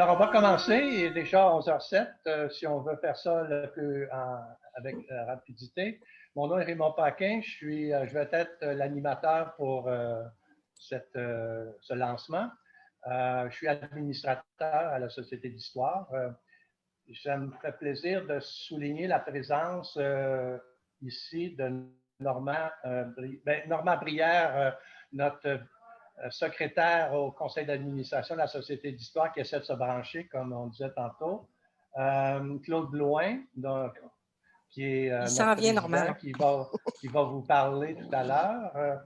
Alors, on va commencer. Il est déjà 11h07. Si on veut faire ça avec rapidité. Mon nom est Raymond Paquin. Je vais être l'animateur pour ce lancement. Je suis administrateur à la Société d'histoire. Ça me fait plaisir de souligner la présence ici de Normand Brière, notre secrétaire au conseil d'administration de la Société d'histoire qui essaie de se brancher, comme on disait tantôt. Claude Blouin, donc, qui est notre président, qui va vous parler tout à l'heure.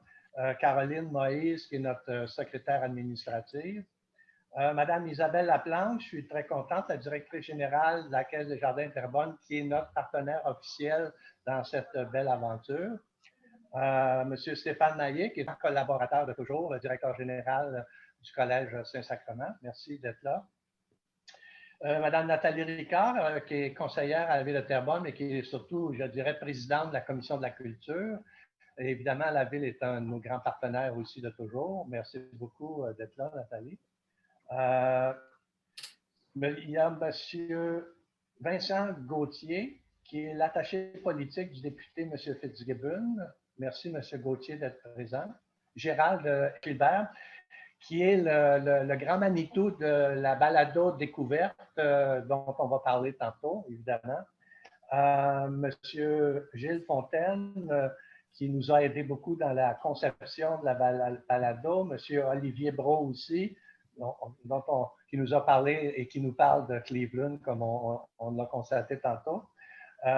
Caroline Moïse, qui est notre secrétaire administrative. Madame Isabelle Laplante, je suis très contente, la directrice générale de la Caisse des Jardins Terrebonne, qui est notre partenaire officiel dans cette belle aventure. Monsieur Stéphane Naillet, qui est un collaborateur de toujours, le directeur général du Collège Saint-Sacrement. Merci d'être là. Madame Nathalie Ricard, qui est conseillère à la Ville de Terrebonne, mais qui est surtout, je dirais, présidente de la Commission de la culture. Et évidemment, la Ville est un de nos grands partenaires aussi de toujours. Merci beaucoup d'être là, Nathalie. Il y a monsieur Vincent Gauthier, qui est l'attaché politique du député M. Fitzgibbon. Merci, M. Gauthier, d'être présent. Gérald Gilbert, qui est le grand Manitou de la balado découverte dont on va parler tantôt, évidemment. M. Gilles Fontaine, qui nous a aidé beaucoup dans la conception de la balado. M. Olivier Brault aussi, qui nous a parlé et qui nous parle de Cleveland, comme on l'a constaté tantôt.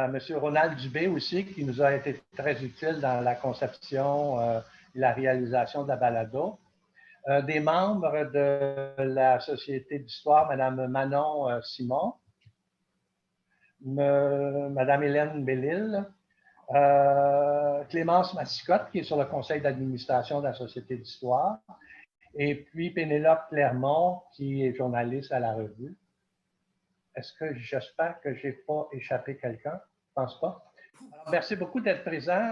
Monsieur Ronald Dubé aussi, qui nous a été très utile dans la conception et la réalisation de la balado. Des membres de la Société d'histoire, Mme Manon Simon, Mme Hélène Bellil, Clémence Massicotte, qui est sur le conseil d'administration de la Société d'histoire, et puis Pénélope Clermont, qui est journaliste à la revue. J'espère que je n'ai pas échappé quelqu'un? Je ne pense pas. Alors, merci beaucoup d'être présent.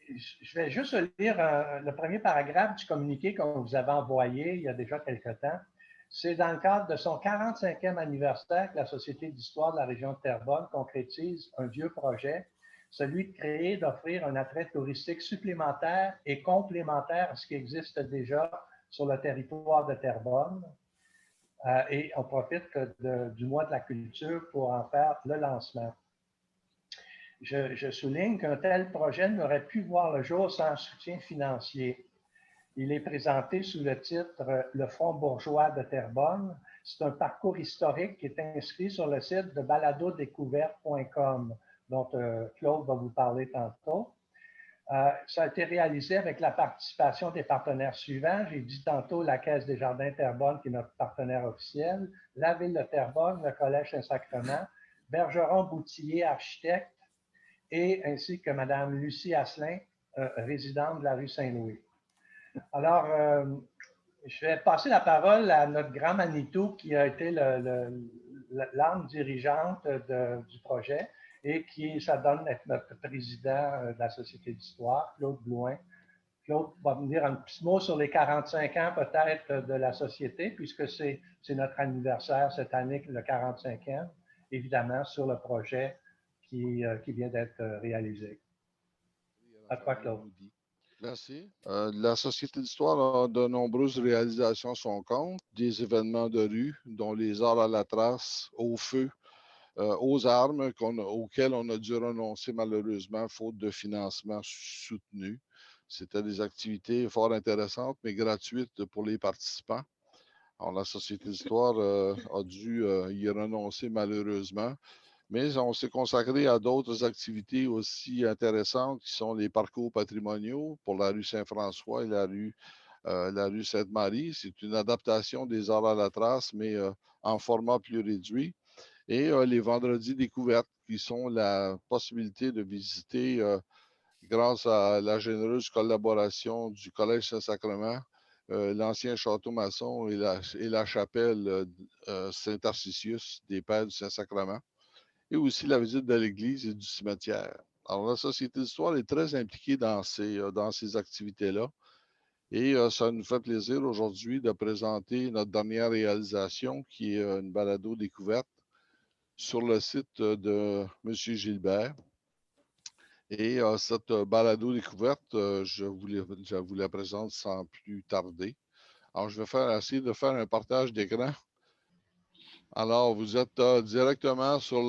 Je vais juste lire le premier paragraphe du communiqué qu'on vous avait envoyé il y a déjà quelque temps. C'est dans le cadre de son 45e anniversaire que la Société d'histoire de la région de Terrebonne concrétise un vieux projet, celui de créer, d'offrir un attrait touristique supplémentaire et complémentaire à ce qui existe déjà sur le territoire de Terrebonne. Et on profite du mois de la culture pour en faire le lancement. Je souligne qu'un tel projet n'aurait pu voir le jour sans soutien financier. Il est présenté sous le titre « Le Fonds bourgeois de Terrebonne ». C'est un parcours historique qui est inscrit sur le site de baladodécouverte.com, dont Claude va vous parler tantôt. Ça a été réalisé avec la participation des partenaires suivants. J'ai dit tantôt la Caisse des Jardins Terrebonne, qui est notre partenaire officiel, la Ville de Terrebonne, le Collège Saint-Sacrement, Bergeron Boutillier, architecte, et ainsi que Mme Lucie Asselin, résidente de la rue Saint-Louis. Alors, je vais passer la parole à notre grand Manitou, qui a été l'âme dirigeante du projet, et ça donne être notre président de la Société d'histoire, Claude Blouin. Claude va me dire un petit mot sur les 45 ans peut-être de la Société, puisque c'est notre anniversaire cette année, le 45e, évidemment, sur le projet qui vient d'être réalisé. À toi, Claude. Merci. La Société d'histoire a de nombreuses réalisations à son compte, des événements de rue, dont les arts à la trace, au feu, aux armes auxquelles on a dû renoncer malheureusement faute de financement soutenu. C'était des activités fort intéressantes, mais gratuites pour les participants. Alors, la Société d'histoire a dû y renoncer malheureusement, mais on s'est consacré à d'autres activités aussi intéressantes qui sont les parcours patrimoniaux pour la rue Saint-François et la rue Sainte-Marie. C'est une adaptation des arts à la trace, mais en format plus réduit. Et les vendredis découvertes, qui sont la possibilité de visiter, grâce à la généreuse collaboration du Collège Saint-Sacrement, l'ancien château maçon et la chapelle Saint-Tarcisius des Pères du Saint-Sacrement, et aussi la visite de l'église et du cimetière. Alors, la Société d'histoire est très impliquée dans ces activités-là. Et ça nous fait plaisir aujourd'hui de présenter notre dernière réalisation, qui est une balado découverte sur le site de M. Gilbert. Et cette balado découverte, je vous la présente sans plus tarder. Alors, je vais essayer de faire un partage d'écran. Alors, vous êtes directement sur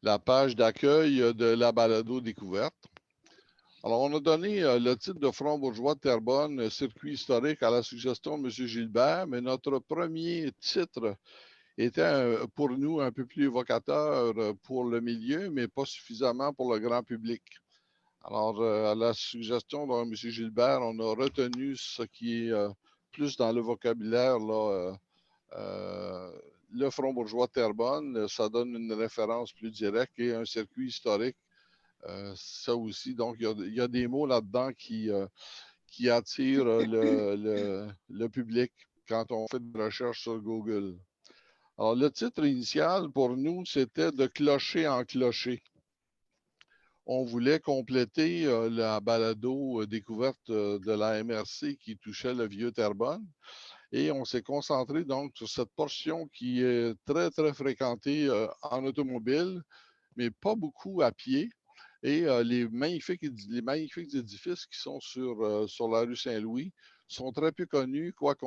la page d'accueil de la balado découverte. Alors, on a donné le titre de Front bourgeois de Terrebonne, circuit historique, à la suggestion de M. Gilbert, mais notre premier titre était pour nous un peu plus évocateur pour le milieu, mais pas suffisamment pour le grand public. Alors, à la suggestion de M. Gilbert, on a retenu ce qui est plus dans le vocabulaire, là, le Front bourgeois de Terrebonne. Ça donne une référence plus directe et un circuit historique. Ça aussi, donc, il y a des mots là-dedans qui attirent le public quand on fait des recherches sur Google. Alors, le titre initial pour nous, c'était de clocher en clocher. On voulait compléter la balado découverte de la MRC qui touchait le vieux Terrebonne. Et on s'est concentré donc sur cette portion qui est très, très fréquentée en automobile, mais pas beaucoup à pied. Et les magnifiques édifices qui sont sur la rue Saint-Louis sont très peu connus, quoique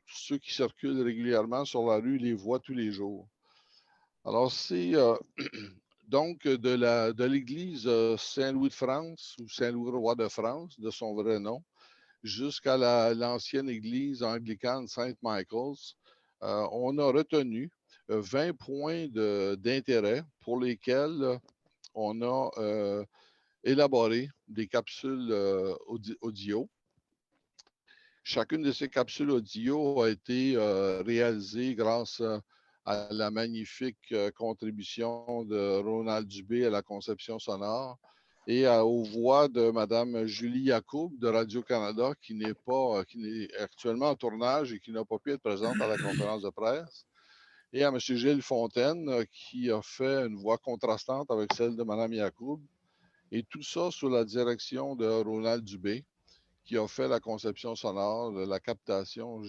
ceux qui circulent régulièrement sur la rue les voient tous les jours. Alors, c'est donc de l'église Saint-Louis de France ou Saint-Louis-Roi de France, de son vrai nom, jusqu'à l'ancienne église anglicane Saint-Michael's. On a retenu 20 points d'intérêt pour lesquels on a élaboré des capsules audio. Chacune de ces capsules audio a été réalisée grâce à la magnifique contribution de Ronald Dubé à la conception sonore et aux voix de Mme Julie Yacoub de Radio-Canada, qui est actuellement en tournage et qui n'a pas pu être présente à la conférence de presse, et à M. Gilles Fontaine, qui a fait une voix contrastante avec celle de Mme Yacoub, et tout ça sous la direction de Ronald Dubé, qui a fait la conception sonore, de la captation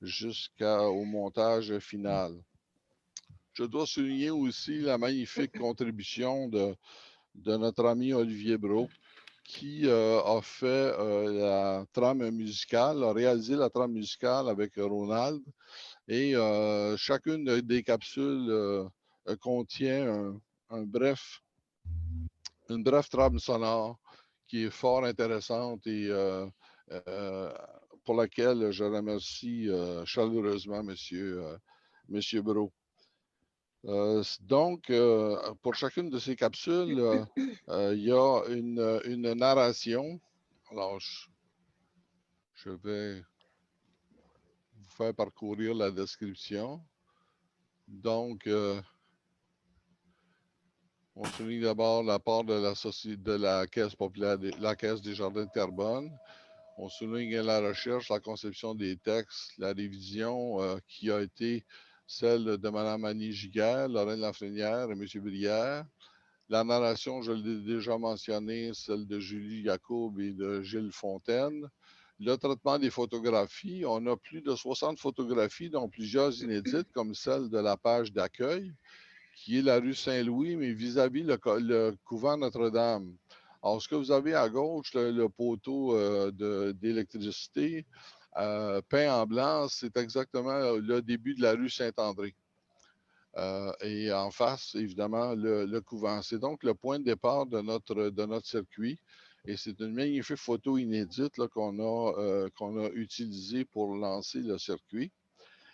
jusqu'au montage final. Je dois souligner aussi la magnifique contribution de notre ami Olivier Brault, qui a fait la trame musicale, a réalisé la trame musicale avec Ronald. Et chacune des capsules contient une brève trame sonore qui est fort intéressante et pour laquelle je remercie chaleureusement M. Brault. Donc, pour chacune de ces capsules, il y a une narration. Alors, je vais vous faire parcourir la description. Donc, on souligne d'abord la part de la Caisse populaire, la Caisse des Jardins de Terrebonne. On souligne la recherche, la conception des textes, la révision qui a été celle de Mme Annie Giguère, Lorraine Lafrenière et M. Brière. La narration, je l'ai déjà mentionné, celle de Julie Yacoub et de Gilles Fontaine. Le traitement des photographies, on a plus de 60 photographies, dont plusieurs inédites, comme celle de la page d'accueil, qui est la rue Saint-Louis, mais vis-à-vis le couvent Notre-Dame. Alors, ce que vous avez à gauche, le poteau d'électricité peint en blanc, c'est exactement le début de la rue Saint-André. Et en face, évidemment, le couvent. C'est donc le point de départ de notre circuit. Et c'est une magnifique photo inédite qu'on a utilisée pour lancer le circuit.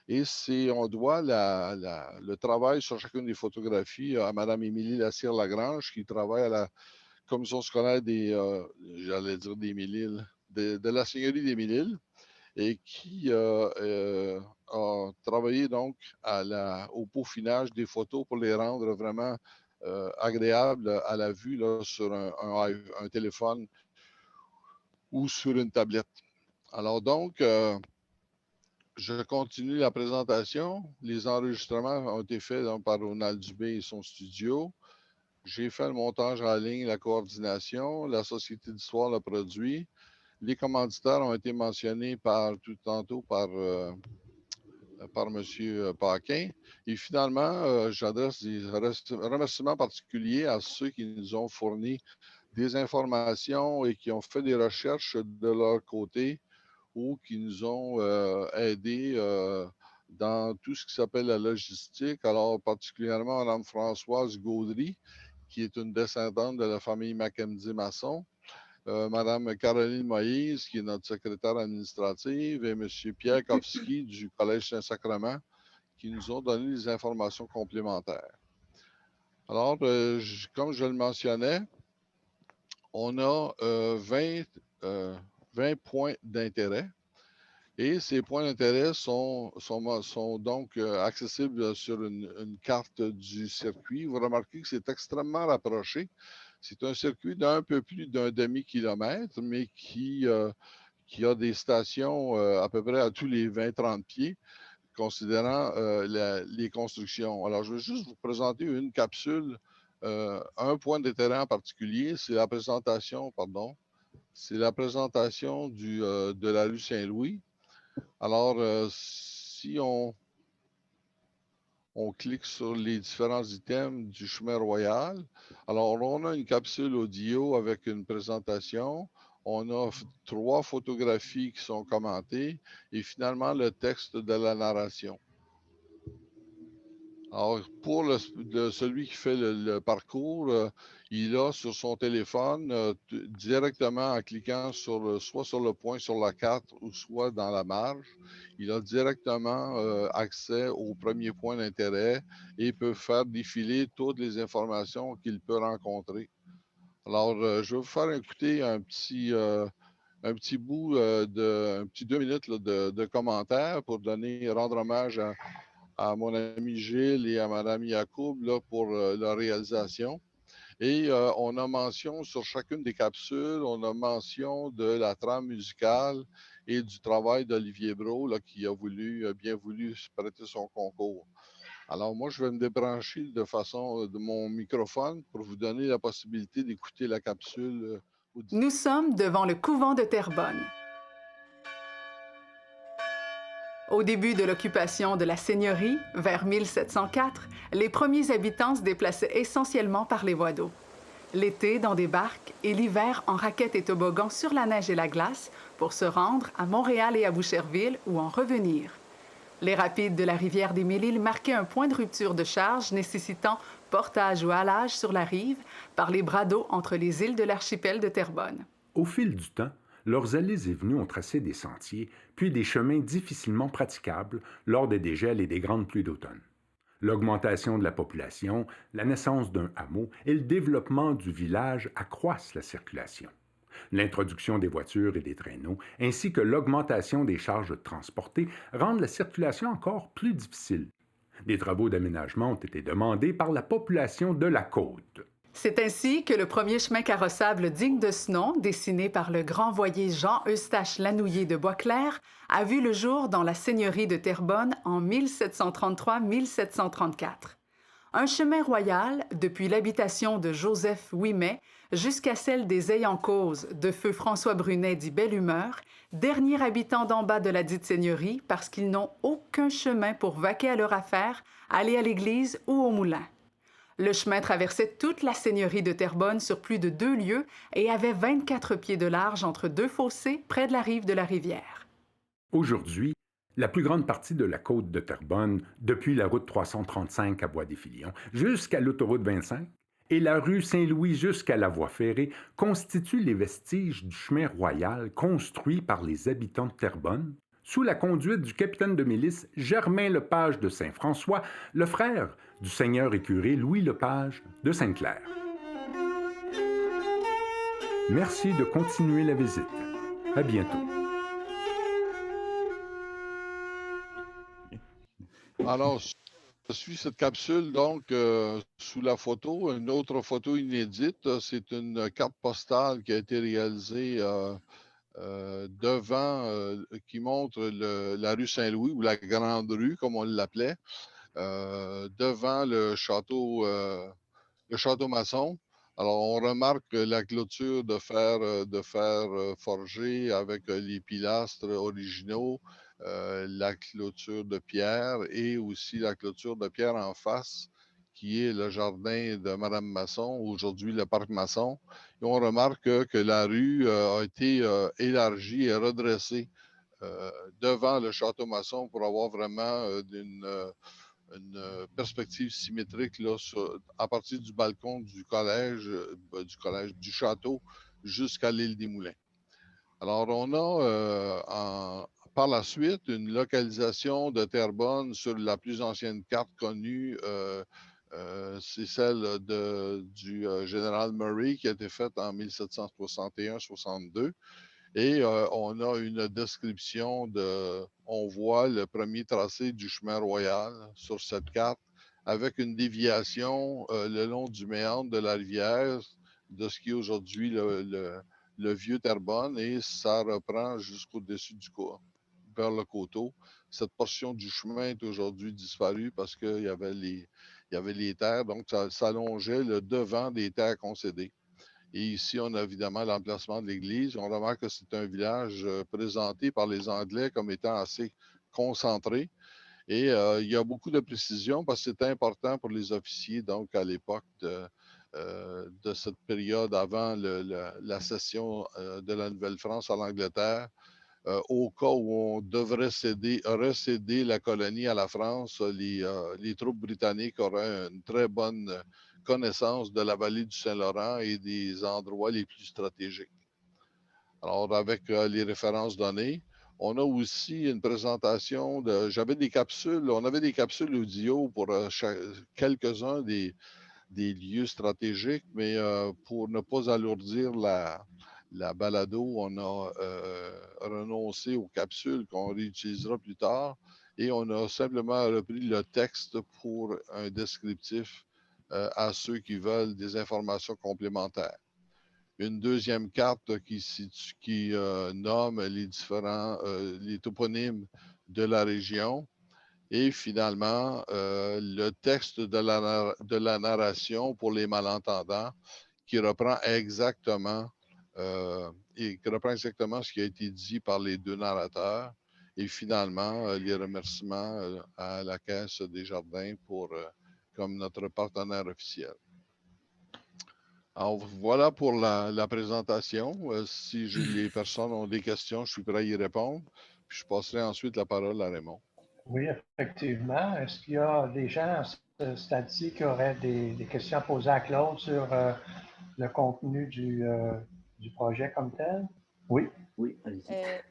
Et on doit le travail sur chacune des photographies à Mme Émilie Lassire-Lagrange, qui travaille à la commission scolaire j'allais dire des Mille-Îles, de la Seigneurie des Mille-Îles, et qui a travaillé donc au peaufinage des photos pour les rendre vraiment agréables à la vue là, sur un téléphone ou sur une tablette. Alors donc, je continue la présentation. Les enregistrements ont été faits donc, par Ronald Dubé et son studio. J'ai fait le montage en ligne, la coordination. La Société d'histoire l'a produit. Les commanditaires ont été mentionnés tout tantôt par M. Paquin. Et finalement, j'adresse des remerciements particuliers à ceux qui nous ont fourni des informations et qui ont fait des recherches de leur côté ou qui nous ont aidés dans tout ce qui s'appelle la logistique. Alors, particulièrement Mme Françoise Gaudry, qui est une descendante de la famille Mackenzie-Masson, Mme Caroline Moïse, qui est notre secrétaire administrative, et M. Pierre Kowski du Collège Saint-Sacrement, qui nous ont donné des informations complémentaires. Alors, comme je le mentionnais, on a 20 points d'intérêt. Et ces points d'intérêt sont donc accessibles sur une carte du circuit. Vous remarquez que c'est extrêmement rapproché. C'est un circuit d'un peu plus d'un demi-kilomètre, mais qui a des stations à peu près à tous les 20-30 pieds, considérant les constructions. Alors, je vais juste vous présenter une capsule, un point d'intérêt en particulier, c'est la présentation, de la rue Saint-Louis. Alors, si on clique sur les différents items du chemin royal, alors on a une capsule audio avec une présentation, on a 3 photographies qui sont commentées et finalement le texte de la narration. Alors, pour celui qui fait le parcours, il a sur son téléphone, directement en cliquant soit sur le point sur la carte ou soit dans la marge, il a directement accès au premier point d'intérêt et peut faire défiler toutes les informations qu'il peut rencontrer. Alors, je vais vous faire écouter un petit bout un petit 2 minutes là, de commentaires pour rendre hommage à mon ami Gilles et à Mme Yacoub là, pour la réalisation. Et on a mention sur chacune des capsules, on a mention de la trame musicale et du travail d'Olivier Brault là, qui a bien voulu prêter son concours. Alors moi, je vais me débrancher de mon microphone pour vous donner la possibilité d'écouter la capsule. Nous sommes devant le couvent de Terrebonne. Au début de l'occupation de la seigneurie, vers 1704, les premiers habitants se déplaçaient essentiellement par les voies d'eau. L'été dans des barques et l'hiver en raquettes et toboggans sur la neige et la glace pour se rendre à Montréal et à Boucherville ou en revenir. Les rapides de la rivière des Mille-Îles marquaient un point de rupture de charge nécessitant portage ou halage sur la rive par les bras d'eau entre les îles de l'archipel de Terrebonne. Au fil du temps, leurs allées et venues ont tracé des sentiers, puis des chemins difficilement praticables lors des dégels et des grandes pluies d'automne. L'augmentation de la population, la naissance d'un hameau et le développement du village accroissent la circulation. L'introduction des voitures et des traîneaux, ainsi que l'augmentation des charges transportées, rendent la circulation encore plus difficile. Des travaux d'aménagement ont été demandés par la population de la côte. C'est ainsi que le premier chemin carrossable digne de ce nom, dessiné par le grand voyer Jean-Eustache Lanouillet de Boisclair, a vu le jour dans la seigneurie de Terrebonne en 1733-1734. Un chemin royal, depuis l'habitation de Joseph Ouimet jusqu'à celle des ayants-cause de feu François Brunet dit Belle Humeur, dernier habitant d'en bas de la dite seigneurie parce qu'ils n'ont aucun chemin pour vaquer à leur affaire, aller à l'église ou au moulin. Le chemin traversait toute la seigneurie de Terrebonne sur plus de 2 lieues et avait 24 pieds de large entre 2 fossés près de la rive de la rivière. Aujourd'hui, la plus grande partie de la côte de Terrebonne, depuis la route 335 à Bois-des-Filions jusqu'à l'autoroute 25 et la rue Saint-Louis jusqu'à la voie ferrée, constituent les vestiges du chemin royal construit par les habitants de Terrebonne, sous la conduite du capitaine de milice Germain Lepage de Saint-François, le frère du seigneur et curé Louis Lepage de Sainte-Claire. Merci de continuer la visite. À bientôt. Alors, je suis cette capsule, donc, sous la photo. Une autre photo inédite, c'est une carte postale qui a été réalisée qui montre la rue Saint-Louis, ou la Grande Rue, comme on l'appelait, devant le château Masson. Alors, on remarque la clôture de fer forgé avec les pilastres originaux, la clôture de pierre et aussi la clôture de pierre en face, qui est le jardin de Madame Masson, aujourd'hui le parc Masson. Et on remarque que la rue a été élargie et redressée devant le château Masson pour avoir vraiment une perspective symétrique là, à partir du balcon du château jusqu'à l'île des Moulins. Alors, on a par la suite une localisation de Terrebonne sur la plus ancienne carte connue. C'est celle du général Murray qui a été faite en 1761-62. Et on a une description on voit le premier tracé du chemin royal sur cette carte avec une déviation le long du méandre de la rivière de ce qui est aujourd'hui le vieux Terrebonne et ça reprend jusqu'au-dessus vers le coteau. Cette portion du chemin est aujourd'hui disparue parce qu'il y avait les terres, donc ça allongeait le devant des terres concédées. Et ici, on a évidemment l'emplacement de l'église. On remarque que c'est un village présenté par les Anglais comme étant assez concentré. Et il y a beaucoup de précision parce que c'est important pour les officiers, donc à l'époque de cette période avant la cession de la Nouvelle-France à l'Angleterre. Au cas où on devrait recéder la colonie à la France, les troupes britanniques auraient une très bonne connaissance de la vallée du Saint-Laurent et des endroits les plus stratégiques. Alors, avec les références données, on a aussi une présentation j'avais des capsules, on avait des capsules audio pour quelques-uns des lieux stratégiques, mais pour ne pas alourdir la balado, on a renoncé aux capsules qu'on réutilisera plus tard et on a simplement repris le texte pour un descriptif à ceux qui veulent des informations complémentaires. Une deuxième carte qui nomme les toponymes de la région. Et finalement, le texte de la narration pour les malentendants qui reprend exactement ce qui a été dit par les deux narrateurs. Et finalement, les remerciements à la Caisse des Jardins comme notre partenaire officiel. Alors, voilà pour la présentation. Si les personnes ont des questions, je suis prêt à y répondre. Puis je passerai ensuite la parole à Raymond. Oui, effectivement. Est-ce qu'il y a des gens à ce stade-ci qui auraient des questions à poser à Claude sur le contenu du projet comme tel? Oui. Oui, allez-y.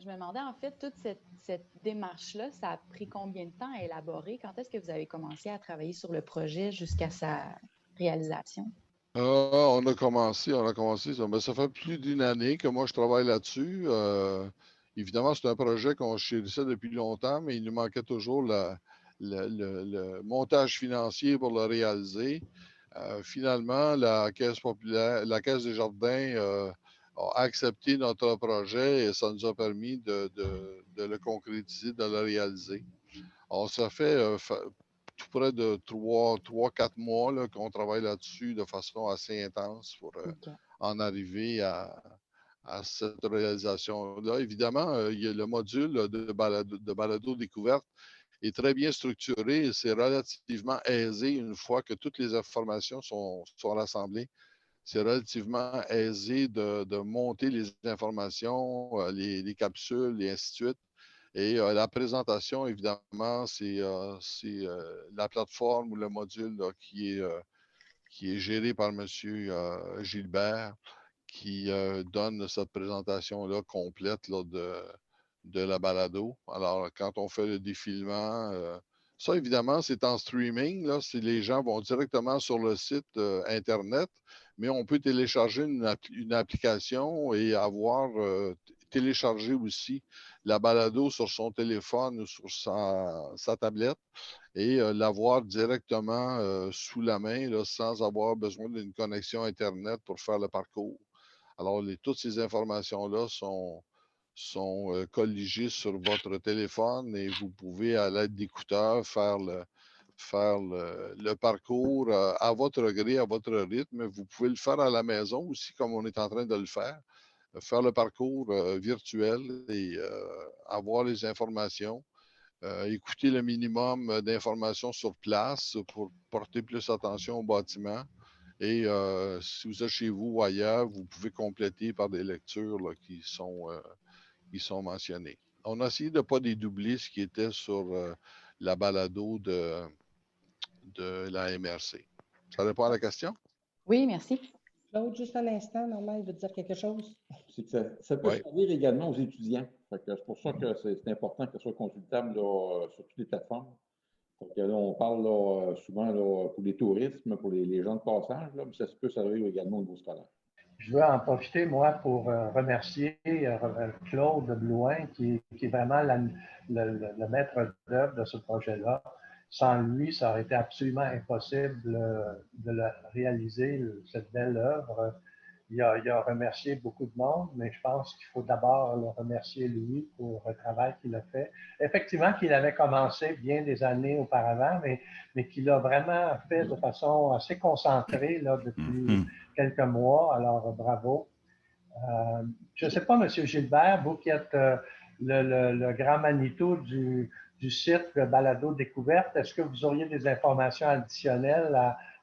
Je me demandais, en fait, toute cette démarche-là, ça a pris combien de temps à élaborer? Quand est-ce que vous avez commencé à travailler sur le projet jusqu'à sa réalisation? On a commencé, ça fait plus d'une année que moi je travaille là-dessus. Évidemment, c'est un projet qu'on chérissait depuis longtemps, mais il nous manquait toujours le montage financier pour le réaliser. Finalement, la Caisse des Jardins a accepté notre projet et ça nous a permis de le concrétiser, de le réaliser. Alors, ça fait tout près de 3-4 mois qu'on travaille là-dessus de façon assez intense pour en arriver à cette réalisation-là. Évidemment, il y a le module de balado découverte est très bien structuré et c'est relativement aisé une fois que toutes les informations sont rassemblées. C'est relativement aisé de monter les informations, les capsules et ainsi de suite. Et la présentation, évidemment, c'est la plateforme ou le module là, qui est géré par M. Gilbert, qui donne cette présentation-là complète là, de la balado. Alors, quand on fait le défilement, ça, évidemment, c'est en streaming. Là, les gens vont directement sur le site Internet, mais on peut télécharger une application et avoir téléchargé aussi la balado sur son téléphone ou sur sa tablette et l'avoir directement sous la main là, sans avoir besoin d'une connexion Internet pour faire le parcours. Alors, toutes ces informations-là sont colligées sur votre téléphone et vous pouvez, à l'aide d'écouteurs, faire faire le parcours à votre gré, à votre rythme. Vous pouvez le faire à la maison aussi, comme on est en train de le faire. Faire le parcours virtuel et avoir les informations. Écouter le minimum d'informations sur place pour porter plus attention au bâtiment. Et si vous êtes chez vous ou ailleurs, vous pouvez compléter par des lectures là, qui sont mentionnées. On a essayé de ne pas dédoubler ce qui était sur la balado de la MRC. Ça répond à la question? Oui, merci. Claude, juste un instant, Normand, il veut dire quelque chose. C'est que ça peut servir également aux étudiants. C'est pour ça que c'est important que ce soit consultable là, sur toutes les plateformes. Donc, là, on parle là, souvent là, pour les tourismes, pour les gens de passage, là, mais ça peut servir également au niveau scolaire. Je veux en profiter, moi, pour remercier Claude Blouin, qui est vraiment le maître d'œuvre de ce projet-là. Sans lui, ça aurait été absolument impossible de réaliser, cette belle œuvre. Il a remercié beaucoup de monde, mais je pense qu'il faut d'abord le remercier lui pour le travail qu'il a fait. Effectivement, qu'il avait commencé bien des années auparavant, mais qu'il a vraiment fait de façon assez concentrée là, depuis quelques mois. Alors, bravo. Je ne sais pas, M. Gilbert, vous qui êtes le grand Manitou du site de Balado Découverte, est-ce que vous auriez des informations additionnelles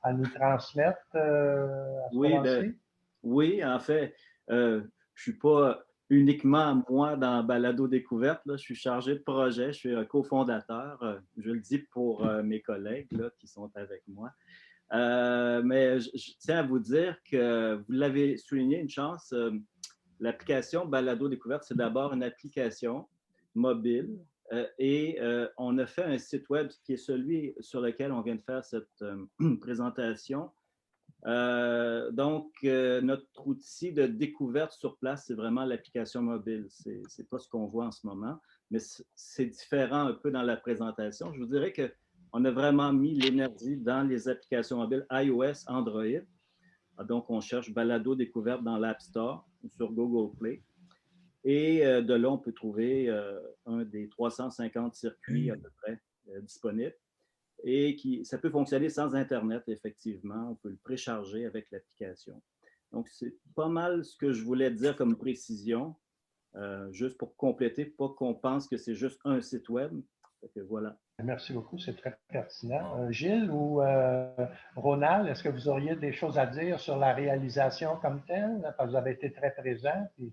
à nous transmettre à ce moment-ci? Oui, en fait, je ne suis pas uniquement moi dans Balado Découverte. Là, je suis chargé de projet, je suis un cofondateur. Je le dis pour mes collègues là, qui sont avec moi. Mais je tiens à vous dire que vous l'avez souligné, une chance, l'application Balado Découverte, c'est d'abord une application mobile et on a fait un site web qui est celui sur lequel on vient de faire cette présentation. Donc, notre outil de découverte sur place, c'est vraiment l'application mobile. Ce n'est pas ce qu'on voit en ce moment, mais c'est différent un peu dans la présentation. Je vous dirais qu'on a vraiment mis l'énergie dans les applications mobiles iOS, Android. Donc, on cherche Balado Découverte dans l'App Store ou sur Google Play. Et de là, on peut trouver un des 350 circuits à peu près disponibles. Et ça peut fonctionner sans Internet, effectivement. On peut le précharger avec l'application. Donc, c'est pas mal ce que je voulais dire comme précision, juste pour compléter, pas qu'on pense que c'est juste un site web. Donc, voilà. Merci beaucoup, c'est très pertinent. Gilles ou Ronald, est-ce que vous auriez des choses à dire sur la réalisation comme telle? Parce que vous avez été très présent, puis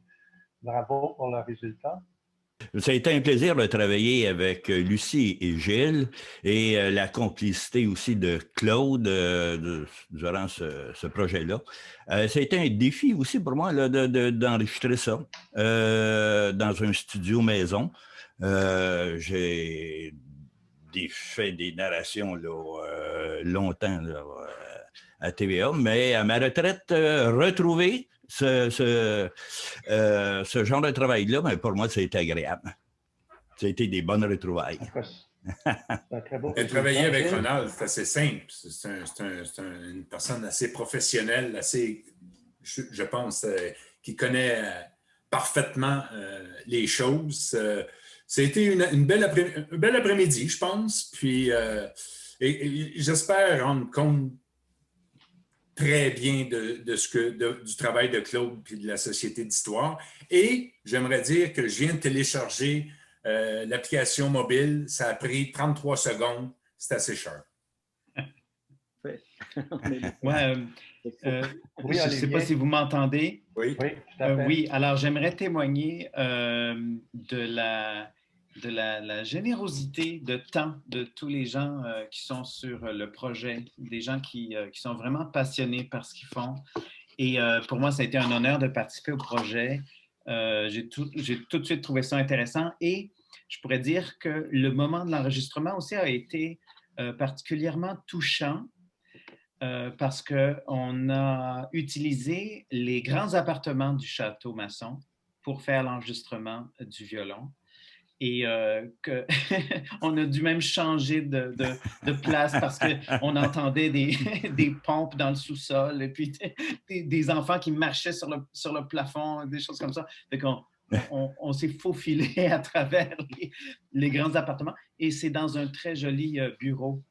bravo pour le résultat. Ça a été un plaisir de travailler avec Lucie et Gilles et la complicité aussi de Claude durant ce projet-là. Ça a été un défi aussi pour moi là, d'enregistrer ça dans un studio maison. J'ai fait des narrations là, longtemps là, à TVA, mais à ma retraite, retrouver ce genre de travail-là, mais pour moi, ça a été agréable. Ça a été des bonnes retrouvailles. Travailler avec Ronald, c'est assez simple. C'est une personne assez professionnelle, assez, je pense, qui connaît parfaitement les choses. Ça a été une belle après-midi, je pense. Puis, et j'espère rendre compte très bien du travail de Claude et de la Société d'histoire. Et j'aimerais dire que je viens de télécharger l'application mobile. Ça a pris 33 secondes. C'est assez cher. Oui, je ne sais pas si vous m'entendez. Oui, tout à fait. Oui, alors j'aimerais témoigner de la générosité de temps de tous les gens qui sont sur le projet, des gens qui sont vraiment passionnés par ce qu'ils font. Et pour moi, ça a été un honneur de participer au projet. J'ai tout de suite trouvé ça intéressant et je pourrais dire que le moment de l'enregistrement aussi a été particulièrement touchant parce qu'on a utilisé les grands appartements du Château Masson pour faire l'enregistrement du violon. Et on a dû même changer de place parce qu'on entendait des pompes dans le sous-sol et puis des enfants qui marchaient sur le plafond, des choses comme ça. Fait on s'est faufilé à travers les grands appartements et c'est dans un très joli bureau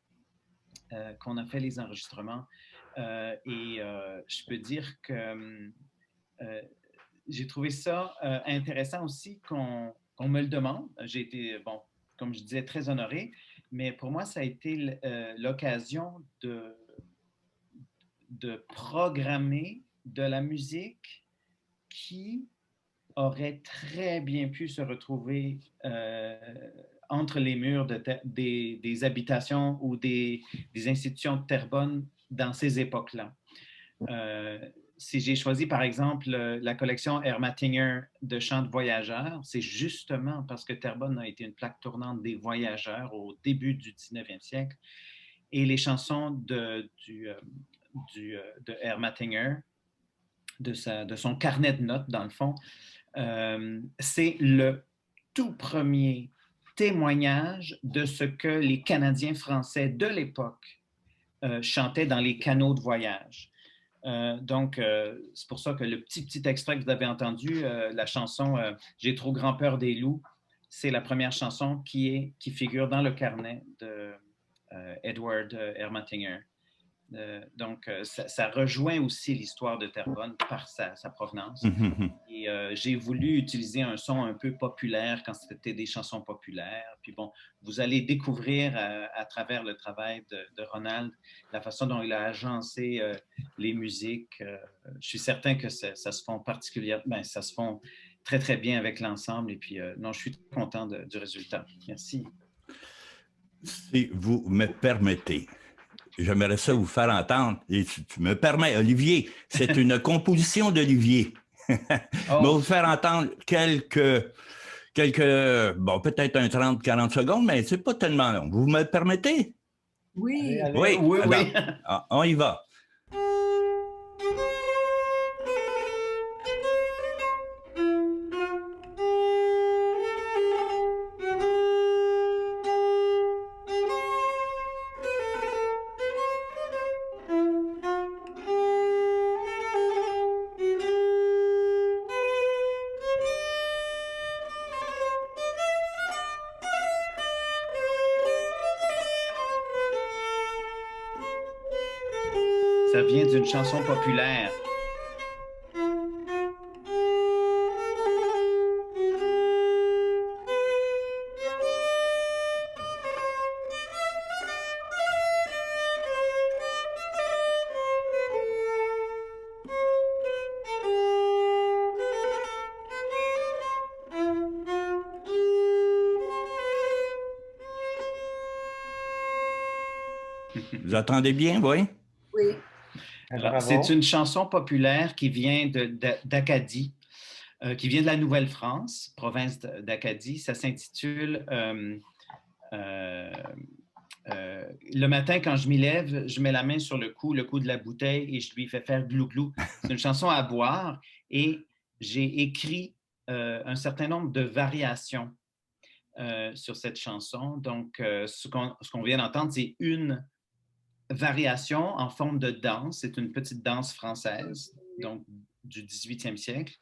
qu'on a fait les enregistrements. Je peux dire que j'ai trouvé ça intéressant aussi qu'on me le demande. J'ai été, bon, comme je disais, très honoré, mais pour moi, ça a été l'occasion de programmer de la musique qui aurait très bien pu se retrouver entre les murs des habitations ou des institutions de Terrebonne dans ces époques-là. Si j'ai choisi, par exemple, la collection Ermatinger de chants de voyageurs, c'est justement parce que Terrebonne a été une plaque tournante des voyageurs au début du 19e siècle. Et les chansons de Ermatinger, de son carnet de notes, dans le fond, c'est le tout premier témoignage de ce que les Canadiens français de l'époque chantaient dans les canaux de voyage. Donc, c'est pour ça que le petit extrait que vous avez entendu, la chanson « J'ai trop grand peur des loups », c'est la première chanson qui figure dans le carnet de Edward Ermatinger. Donc, ça rejoint aussi l'histoire de Terrebonne par sa provenance. Et j'ai voulu utiliser un son un peu populaire quand c'était des chansons populaires. Puis bon, vous allez découvrir à travers le travail de Ronald la façon dont il a agencé les musiques. Je suis certain que ça se font particulièrement, ça se font très, très bien avec l'ensemble. Et puis, non, je suis très content du résultat. Merci. Si vous me permettez, j'aimerais ça vous faire entendre, et tu me permets, Olivier, c'est une composition d'Olivier. Je vais vous faire entendre quelques bon, peut-être un 30-40 secondes, mais c'est pas tellement long. Vous me permettez? Oui. Oui. Alors, on y va. Ça vient d'une chanson populaire. Vous entendez bien, oui? Oui. C'est une chanson populaire qui vient d'Acadie, qui vient de la Nouvelle-France, province d'Acadie. Ça s'intitule Le matin, quand je m'y lève, je mets la main sur le cou de la bouteille et je lui fais faire glou-glou. C'est une chanson à boire et j'ai écrit un certain nombre de variations sur cette chanson. Donc, ce qu'on vient d'entendre, c'est une variation en forme de danse. C'est une petite danse française, donc du 18e siècle,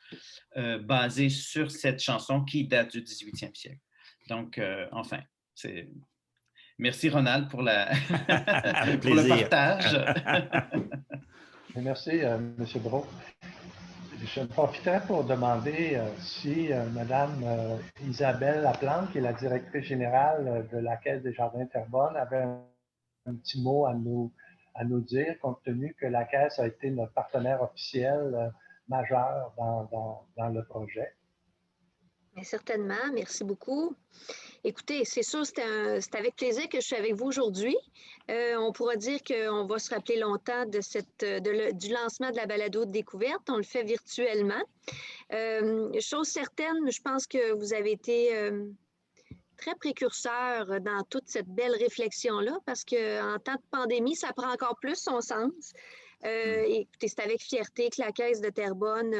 basée sur cette chanson qui date du 18e siècle. Donc, enfin, c'est... Merci, Ronald, pour pour le partage. Merci, M. Brault. Je profiterai pour demander si Mme Isabelle Laplante, qui est la directrice générale de la Caisse des Jardins Terrebonne, avait un petit mot à nous dire, compte tenu que la Caisse a été notre partenaire officiel majeur dans le projet. Bien, certainement. Merci beaucoup. Écoutez, c'est sûr, c'est avec plaisir que je suis avec vous aujourd'hui. On pourra dire qu'on va se rappeler longtemps du lancement de la balado de découverte. On le fait virtuellement. Chose certaine, je pense que vous avez été très précurseur dans toute cette belle réflexion-là, parce qu'en temps de pandémie, ça prend encore plus son sens. Écoutez, c'est avec fierté que la Caisse de Terrebonne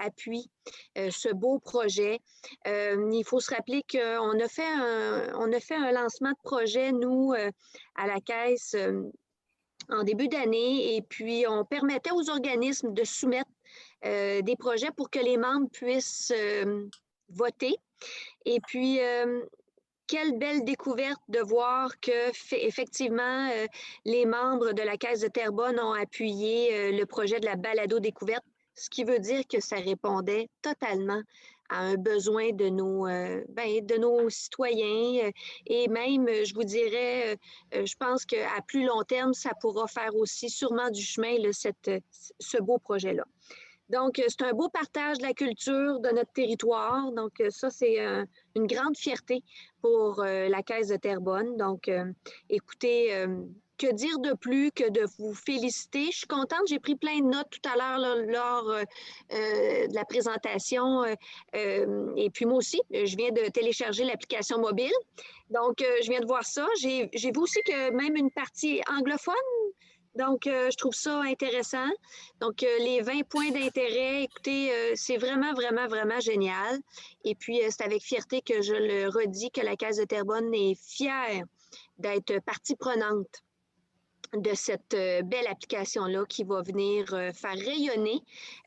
appuie ce beau projet. Il faut se rappeler qu'on a fait un lancement de projet, nous, à la Caisse, en début d'année, et puis on permettait aux organismes de soumettre des projets pour que les membres puissent voter. Et puis, quelle belle découverte de voir que, effectivement, les membres de la Caisse de Terrebonne ont appuyé le projet de la balado-découverte, ce qui veut dire que ça répondait totalement à un besoin de nos citoyens. Et même, je vous dirais, je pense qu'à plus long terme, ça pourra faire aussi sûrement du chemin, là, ce beau projet-là. Donc, c'est un beau partage de la culture de notre territoire. Donc, ça, c'est une grande fierté pour la Caisse de Terrebonne. Donc, écoutez, que dire de plus que de vous féliciter? Je suis contente, j'ai pris plein de notes tout à l'heure lors de la présentation. Et puis moi aussi, je viens de télécharger l'application mobile. Donc, je viens de voir ça. J'ai vu aussi que même une partie anglophone. Donc, je trouve ça intéressant. Donc, les 20 points d'intérêt, écoutez, c'est vraiment, vraiment, vraiment génial. Et puis, c'est avec fierté que je le redis que la Caisse de Terrebonne est fière d'être partie prenante de cette belle application-là qui va venir faire rayonner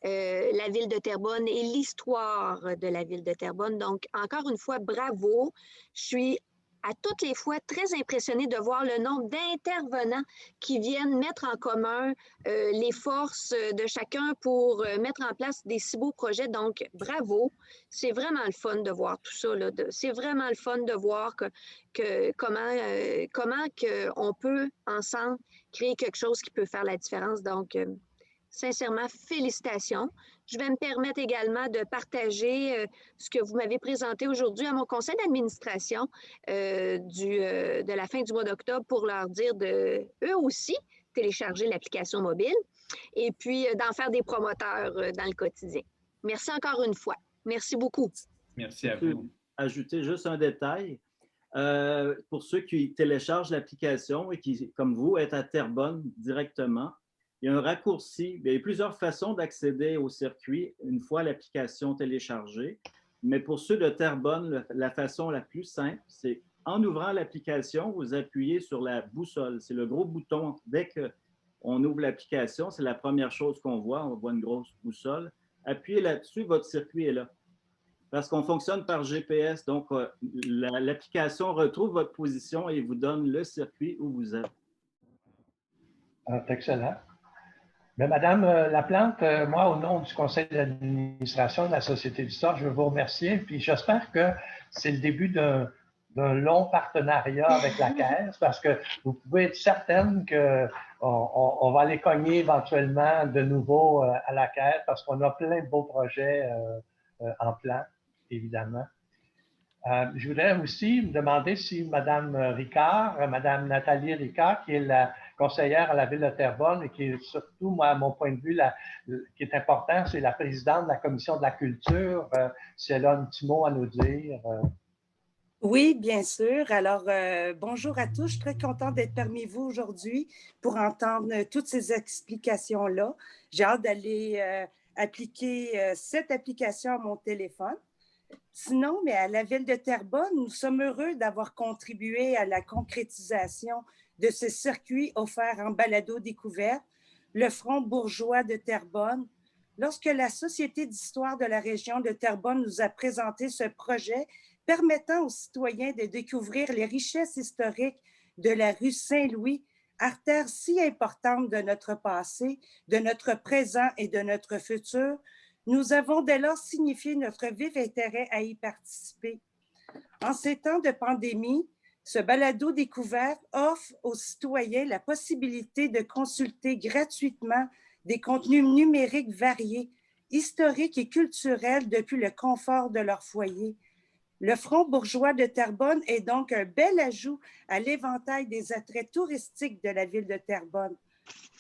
la ville de Terrebonne et l'histoire de la ville de Terrebonne. Donc, encore une fois, bravo. Je suis à toutes les fois très impressionnée de voir le nombre d'intervenants qui viennent mettre en commun les forces de chacun pour mettre en place des si beaux projets. Donc, bravo. C'est vraiment le fun de voir tout ça. C'est vraiment le fun de voir comment on peut, ensemble, créer quelque chose qui peut faire la différence. Donc, sincèrement, félicitations. Je vais me permettre également de partager ce que vous m'avez présenté aujourd'hui à mon conseil d'administration de la fin du mois d'octobre pour leur dire eux aussi, télécharger l'application mobile et puis d'en faire des promoteurs dans le quotidien. Merci encore une fois. Merci beaucoup. Merci à vous. Ajouter juste un détail. Pour ceux qui téléchargent l'application et qui, comme vous, êtes à Terrebonne directement, il y a un raccourci. Il y a plusieurs façons d'accéder au circuit une fois l'application téléchargée. Mais pour ceux de Terrebonne, la façon la plus simple, c'est en ouvrant l'application, vous appuyez sur la boussole. C'est le gros bouton. Dès qu'on ouvre l'application, c'est la première chose qu'on voit. On voit une grosse boussole. Appuyez là-dessus, votre circuit est là. Parce qu'on fonctionne par GPS. Donc, l'application retrouve votre position et vous donne le circuit où vous êtes. C'est excellent. Mais Madame Laplante, moi, au nom du conseil d'administration de la Société d'histoire, je veux vous remercier. Puis j'espère que c'est le début d'un long partenariat avec la Caisse parce que vous pouvez être certaine qu'on va aller cogner éventuellement de nouveau à la Caisse parce qu'on a plein de beaux projets en plan, évidemment. Je voudrais aussi me demander si Mme Ricard, Mme Nathalie Ricard, qui est la conseillère à la Ville de Terrebonne et qui est surtout, moi, à mon point de vue, qui est important, c'est la présidente de la Commission de la culture, si elle a un petit mot à nous dire. Oui, bien sûr. Alors, bonjour à tous. Je suis très contente d'être parmi vous aujourd'hui pour entendre toutes ces explications-là. J'ai hâte d'aller appliquer cette application à mon téléphone. Sinon, mais à la Ville de Terrebonne, nous sommes heureux d'avoir contribué à la concrétisation de ce circuit offert en balado-découverte, le Front bourgeois de Terrebonne. Lorsque la Société d'histoire de la région de Terrebonne nous a présenté ce projet permettant aux citoyens de découvrir les richesses historiques de la rue Saint-Louis, artère si importante de notre passé, de notre présent et de notre futur, nous avons dès lors signifié notre vif intérêt à y participer. En ces temps de pandémie, ce balado découverte offre aux citoyens la possibilité de consulter gratuitement des contenus numériques variés, historiques et culturels depuis le confort de leur foyer. Le Front bourgeois de Terrebonne est donc un bel ajout à l'éventail des attraits touristiques de la ville de Terrebonne.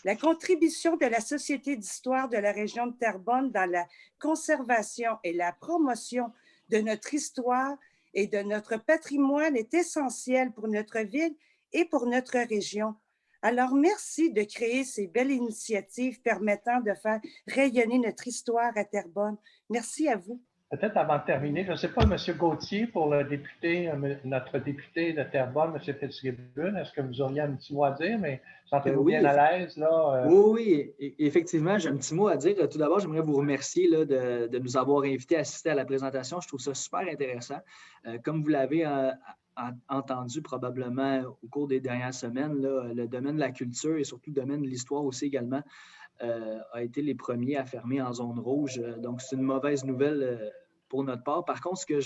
La contribution de la Société d'histoire de la région de Terrebonne dans la conservation et la promotion de notre histoire et de notre patrimoine est essentielle pour notre ville et pour notre région. Alors, merci de créer ces belles initiatives permettant de faire rayonner notre histoire à Terrebonne. Merci à vous. Peut-être avant de terminer, je ne sais pas, M. Gauthier, pour le député, notre député de Terrebonne, M. Fitzgibbon, est-ce que vous auriez un petit mot à dire, mais sentez-vous bien à l'aise? Là, Oui, effectivement, j'ai un petit mot à dire. Tout d'abord, j'aimerais vous remercier là, de nous avoir invités à assister à la présentation. Je trouve ça super intéressant. Comme vous l'avez entendu probablement au cours des dernières semaines, là, le domaine de la culture et surtout le domaine de l'histoire aussi également a été les premiers à fermer en zone rouge. Donc, c'est une mauvaise nouvelle pour notre part. Par contre, ce que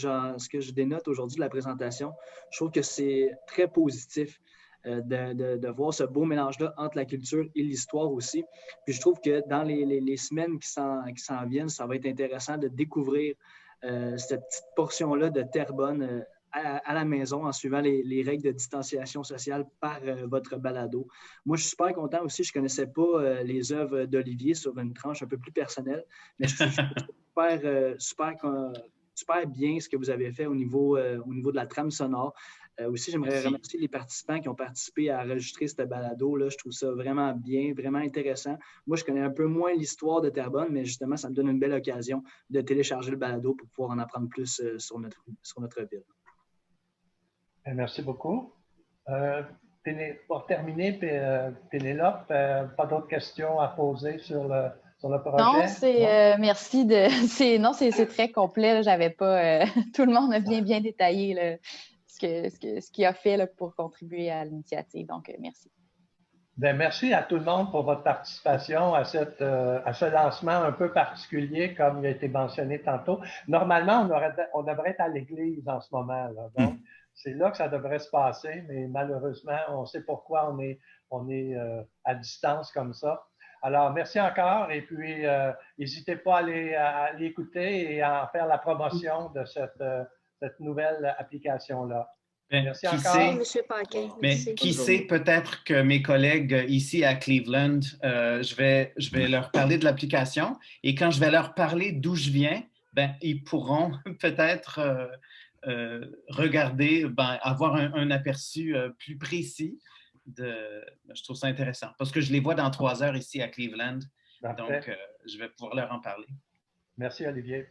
je dénote aujourd'hui de la présentation, je trouve que c'est très positif de voir ce beau mélange-là entre la culture et l'histoire aussi. Puis je trouve que dans les semaines qui s'en viennent, ça va être intéressant de découvrir cette petite portion-là de Terrebonne à la maison en suivant les règles de distanciation sociale par votre balado. Moi, je suis super content aussi. Je ne connaissais pas les œuvres d'Olivier sur une tranche un peu plus personnelle, mais je trouve super bien ce que vous avez fait au niveau de la trame sonore. Aussi, j'aimerais remercier les participants qui ont participé à enregistrer ce balado-là. Je trouve ça vraiment bien, vraiment intéressant. Moi, je connais un peu moins l'histoire de Terrebonne, mais justement, ça me donne une belle occasion de télécharger le balado pour pouvoir en apprendre plus sur notre ville. Merci beaucoup. Pour terminer, Pénélope, pas d'autres questions à poser sur le projet? Non, merci. C'est très complet. Là. J'avais pas. Tout le monde a bien détaillé là, ce qu'il a fait là, pour contribuer à l'initiative. Donc, merci. Bien, merci à tout le monde pour votre participation à ce lancement un peu particulier, comme il a été mentionné tantôt. Normalement, on devrait être à l'église en ce moment. Là, donc, c'est là que ça devrait se passer, mais malheureusement, on sait pourquoi on est à distance comme ça. Alors, merci encore et puis n'hésitez pas à aller écouter et à en faire la promotion de cette nouvelle application-là. Merci encore. M. Paquin. Mais qui sait, peut-être que mes collègues ici à Cleveland, je vais leur parler de l'application et quand je vais leur parler d'où je viens, ben, ils pourront peut-être regarder, avoir un aperçu plus précis. Je trouve ça intéressant parce que je les vois dans 3 heures ici à Cleveland. Parfait. Donc, je vais pouvoir leur en parler. Merci, Olivier.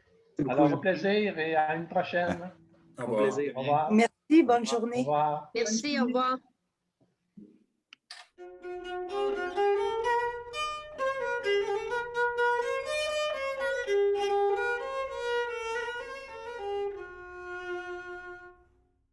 Alors, au plaisir et à une prochaine. Au revoir. Au revoir. Merci, bonne journée. Au revoir. Merci, au revoir.